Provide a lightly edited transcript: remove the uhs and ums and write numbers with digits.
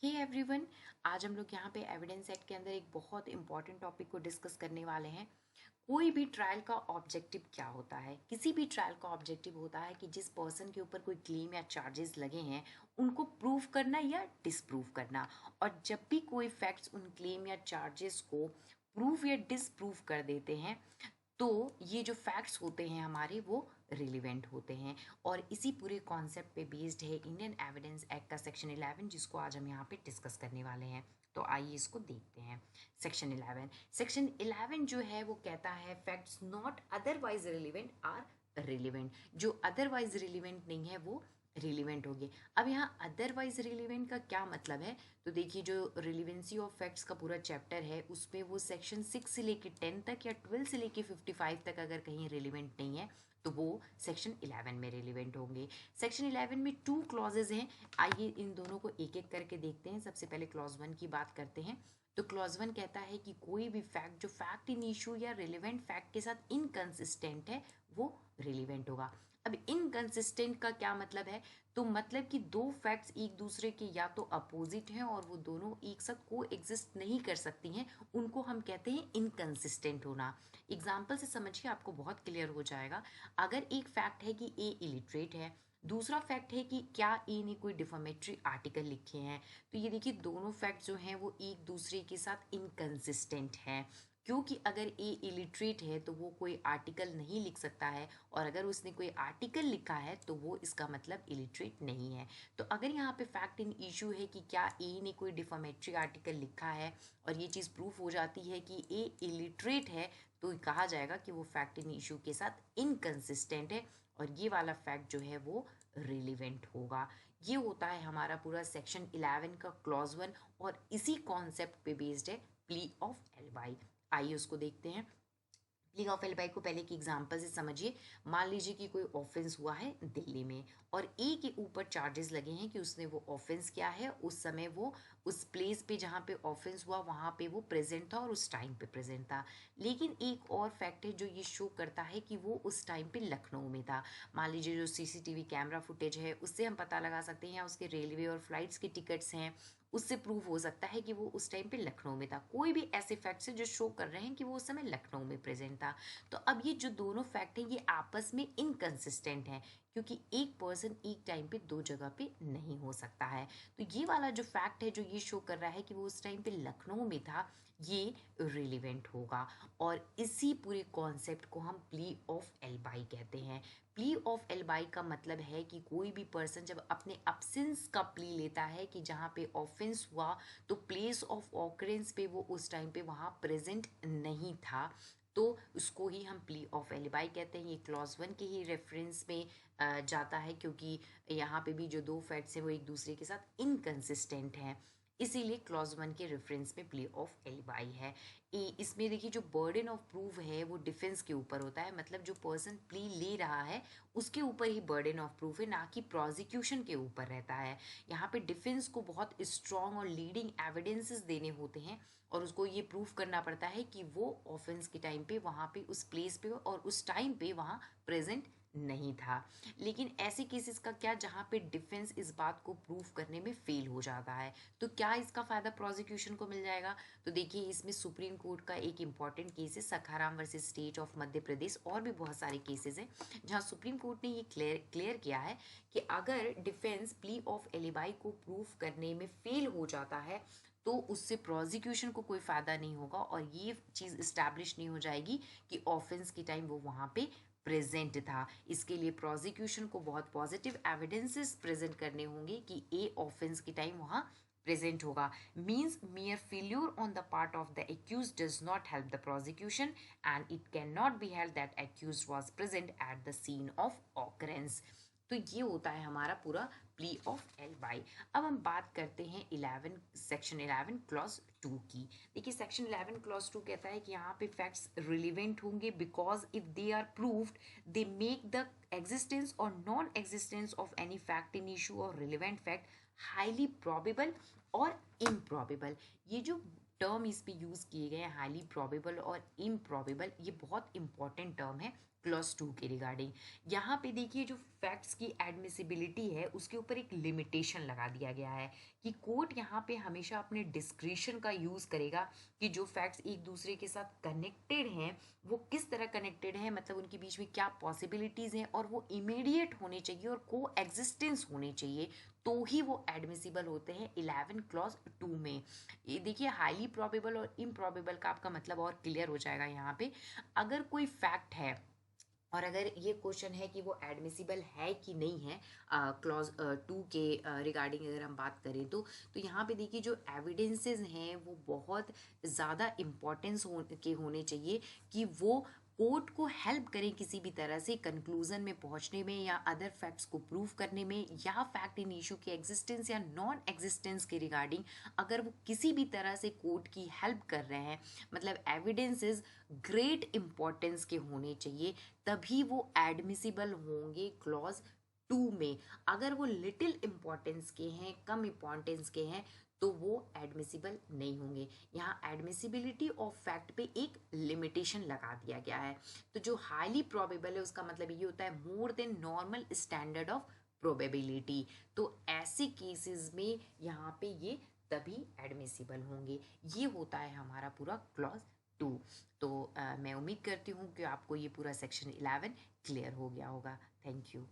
Hey everyone, आज हम लोग यहाँ पे एविडेंस एक्ट के अंदर एक बहुत इंपॉर्टेंट टॉपिक को डिस्कस करने वाले हैं। कोई भी ट्रायल का ऑब्जेक्टिव क्या होता है? किसी भी ट्रायल का ऑब्जेक्टिव होता है कि जिस पर्सन के ऊपर कोई क्लेम या चार्जेस लगे हैं उनको प्रूव करना या डिसप्रूव करना। और जब भी कोई फैक्ट्स उन क्लेम या चार्जेस को प्रूव या डिसप्रूव कर देते हैं तो ये जो फैक्ट्स होते हैं हमारे वो रिलीवेंट होते हैं। और इसी पूरे कॉन्सेप्ट पे बेस्ड है इंडियन एविडेंस एक्ट का सेक्शन 11, जिसको आज हम यहाँ पे डिस्कस करने वाले हैं। तो आइए इसको देखते हैं। सेक्शन 11 जो है वो कहता है facts not otherwise relevant are relevant. जो अदरवाइज रिलीवेंट नहीं है वो रिलीवेंट होगी। अब यहाँ अदरवाइज रिलीवेंट का क्या मतलब है? तो देखिए, जो रिलीवेंसी ऑफ फैक्ट्स का पूरा चैप्टर है उसमें वो सेक्शन 6 से लेके 10 तक या 12 से लेके 55 तक अगर कहीं रिलीवेंट नहीं है तो वो सेक्शन 11 में रिलीवेंट होंगे। सेक्शन 11 में 2 क्लॉजेज हैं। आइए इन दोनों को एक एक करके देखते हैं। सबसे पहले क्लॉज 1 की बात करते हैं। तो क्लॉज 1 कहता है कि कोई भी फैक्ट जो फैक्ट इन इशू या रिलेवेंट फैक्ट के साथ इनकंसिस्टेंट है वो रिलीवेंट होगा। अब इनकंसिस्टेंट का क्या मतलब है? तो मतलब कि दो फैक्ट्स एक दूसरे के या तो अपोजिट हैं और वो दोनों एक साथ को एग्जिस्ट नहीं कर सकती हैं, उनको हम कहते हैं इनकंसिस्टेंट होना। एग्जाम्पल से समझिए, आपको बहुत क्लियर हो जाएगा। अगर एक फैक्ट है कि ए इलिटरेट है, दूसरा फैक्ट है कि क्या ए ने कोई डिफॉर्मेटरी आर्टिकल लिखे हैं, तो ये देखिए दोनों फैक्ट जो हैं वो एक दूसरे के साथ इनकंसिस्टेंट हैं। क्योंकि अगर ए इलिटरेट है तो वो कोई आर्टिकल नहीं लिख सकता है, और अगर उसने कोई आर्टिकल लिखा है तो वो इसका मतलब इलिटरेट नहीं है। तो अगर यहाँ पे फैक्ट इन इशू है कि क्या ए ने कोई डिफॉर्मेटरी आर्टिकल लिखा है और ये चीज़ प्रूफ हो जाती है कि ए इलिटरेट है, तो कहा जाएगा कि वो फैक्ट इन इशू के साथ इनकंसिस्टेंट है और ये वाला फैक्ट जो है वो रिलीवेंट होगा। ये होता है हमारा पूरा सेक्शन 11 का क्लॉज 1, और इसी कॉन्सेप्ट पे बेस्ड है प्ली ऑफ एल्बाई। आइए उसको देखते हैं। प्ली ऑफ एल्बाई को पहले की एग्जांपल से समझिए। मान लीजिए कि कोई ऑफेंस हुआ है दिल्ली में और ए के ऊपर चार्जेस लगे हैं कि उसने वो ऑफेंस किया है, उस समय वो उस प्लेस पे जहाँ पे ऑफेंस हुआ वहाँ पे वो प्रेजेंट था और उस टाइम पे प्रेजेंट था। लेकिन एक और फैक्ट है जो ये शो करता है कि वो उस टाइम पे लखनऊ में था। मान लीजिए जो सीसीटीवी कैमरा फुटेज है उससे हम पता लगा सकते हैं, या उसके रेलवे और फ्लाइट्स के टिकट्स हैं उससे प्रूव हो सकता है कि वो उस टाइम पे लखनऊ में था। कोई भी ऐसे फैक्ट्स हैं जो शो कर रहे हैं कि वो उस समय लखनऊ में प्रेजेंट था। तो अब ये जो दोनों फैक्ट हैं ये आपस में इनकंसिस्टेंट हैं, क्योंकि एक पर्सन एक टाइम पे दो जगह पे नहीं हो सकता है। तो ये वाला जो फैक्ट है जो ये शो कर रहा है कि वो उस टाइम पे लखनऊ में था, ये रिलीवेंट होगा। और इसी पूरे कॉन्सेप्ट को हम प्ली ऑफ एल्बाई कहते हैं। प्ली ऑफ एल्बाई का मतलब है कि कोई भी पर्सन जब अपने अब्सेंस का प्ली लेता है कि जहाँ पे ऑफेंस हुआ तो प्लेस ऑफ ऑकरेंस पे वो उस टाइम पे वहाँ प्रेजेंट नहीं था, तो उसको ही हम प्ली ऑफ एलिबाई कहते हैं। ये क्लॉज 1 के ही रेफरेंस में जाता है, क्योंकि यहाँ पे भी जो दो फैक्ट्स हैं वो एक दूसरे के साथ इनकंसिस्टेंट हैं, इसीलिए क्लॉज 1 के रेफरेंस में प्ली ऑफ एलिबाई है। इसमें देखिए जो बर्डन ऑफ प्रूफ है वो डिफेंस के ऊपर होता है, मतलब जो पर्सन प्ली ले रहा है उसके ऊपर ही बर्डन ऑफ प्रूफ है, ना कि प्रोसिक्यूशन के ऊपर रहता है। यहाँ पे डिफेंस को बहुत स्ट्रॉन्ग और लीडिंग एविडेंसेस देने होते हैं और उसको ये प्रूफ करना पड़ता है कि वो ऑफेंस के टाइम पे वहाँ पे उस प्लेस पे और उस टाइम पे वहाँ प्रेजेंट नहीं था। लेकिन ऐसे केसेस का क्या जहाँ पे डिफेंस इस बात को प्रूफ करने में फेल हो जाता है, तो क्या इसका फायदा प्रोसिक्यूशन को मिल जाएगा? तो देखिए इसमें सुप्रीम कोर्ट का एक इंपॉर्टेंट केस है Sakharam versus state of Madhya Pradesh, और भी बहुत सारे केसेस हैं जहाँ सुप्रीम कोर्ट ने ये क्लियर किया है कि अगर डिफेंस प्ली ऑफ एलिबाई को प्रूफ करने में फेल हो जाता है तो उससे प्रोसिक्यूशन को कोई फायदा नहीं होगा और ये चीज़ इस्टेब्लिश नहीं हो जाएगी कि ऑफेंस के टाइम वो वहाँ पे प्रेजेंट था। इसके लिए प्रोसिक्यूशन को बहुत पॉजिटिव एविडेंसेस प्रेजेंट करने होंगे कि ए ऑफेंस के टाइम वहाँ प्रेजेंट होगा। Means mere failure on the part of the accused does not help the prosecution and it cannot be held that accused was present at the scene of occurrence। तो ये होता है हमारा पूरा plea of एल्बाई। अब हम बात करते हैं 11 सेक्शन 11 क्लॉज 2 की। देखिए सेक्शन 11 क्लॉज 2 कहता है कि यहाँ पे फैक्ट्स रिलीवेंट होंगे because if they are proved they make the existence और non existence of any fact in issue और रिलेवेंट फैक्ट हाईली प्रोबेबल और इम्प्रॉबेबल। ये जो टर्म इस पे यूज़ किए गए हैं हाईली प्रोबेबल और इम्प्रॉबेबल, ये बहुत इंपॉर्टेंट टर्म है क्लॉज 2 के रिगार्डिंग। यहाँ पे देखिए जो फैक्ट्स की एडमिसिबिलिटी है उसके ऊपर एक लिमिटेशन लगा दिया गया है कि कोर्ट यहाँ पे हमेशा अपने डिस्क्रिशन का यूज़ करेगा कि जो फैक्ट्स एक दूसरे के साथ कनेक्टेड हैं वो किस तरह कनेक्टेड हैं, मतलब उनके बीच में क्या पॉसिबिलिटीज़ हैं, और वो इमीडिएट होने चाहिए और को एग्जिस्टेंस होने चाहिए, तो ही वो एडमिसिबल होते हैं 11 क्लॉज 2 में। ये देखिए हाईली प्रोबेबल और इम्प्रॉबेबल का आपका मतलब और क्लियर हो जाएगा यहाँ पे। अगर कोई फैक्ट है और अगर ये क्वेश्चन है कि वो एडमिसिबल है कि नहीं है क्लॉज 2 के रिगार्डिंग अगर हम बात करें तो यहाँ पे देखिए जो एविडेंसेस हैं वो बहुत ज़्यादा इम्पोर्टेंस के होने चाहिए कि वो कोर्ट को हेल्प करें किसी भी तरह से कंक्लूजन में पहुंचने में या अदर फैक्ट्स को प्रूव करने में, या फैक्ट इन इशू के एग्जिस्टेंस या नॉन एग्जिस्टेंस के रिगार्डिंग अगर वो किसी भी तरह से कोर्ट की हेल्प कर रहे हैं, मतलब एविडेंसेस ग्रेट इंपॉर्टेंस के होने चाहिए, तभी वो एडमिसिबल होंगे क्लॉज 2 में। अगर वो लिटिल इंपॉर्टेंस के हैं, कम इंपॉर्टेंस के हैं, तो वो एडमिसिबल नहीं होंगे। यहाँ एडमिसिबिलिटी ऑफ फैक्ट पे एक लिमिटेशन लगा दिया गया है। तो जो हाईली प्रोबेबल है उसका मतलब ये होता है more than normal standard of probability. तो ऐसे केसेस में यहाँ पे ये तभी एडमिसिबल होंगे। ये होता है हमारा पूरा क्लॉज 2। तो मैं उम्मीद करती हूँ कि आपको ये पूरा सेक्शन 11 क्लियर हो गया होगा। Thank you.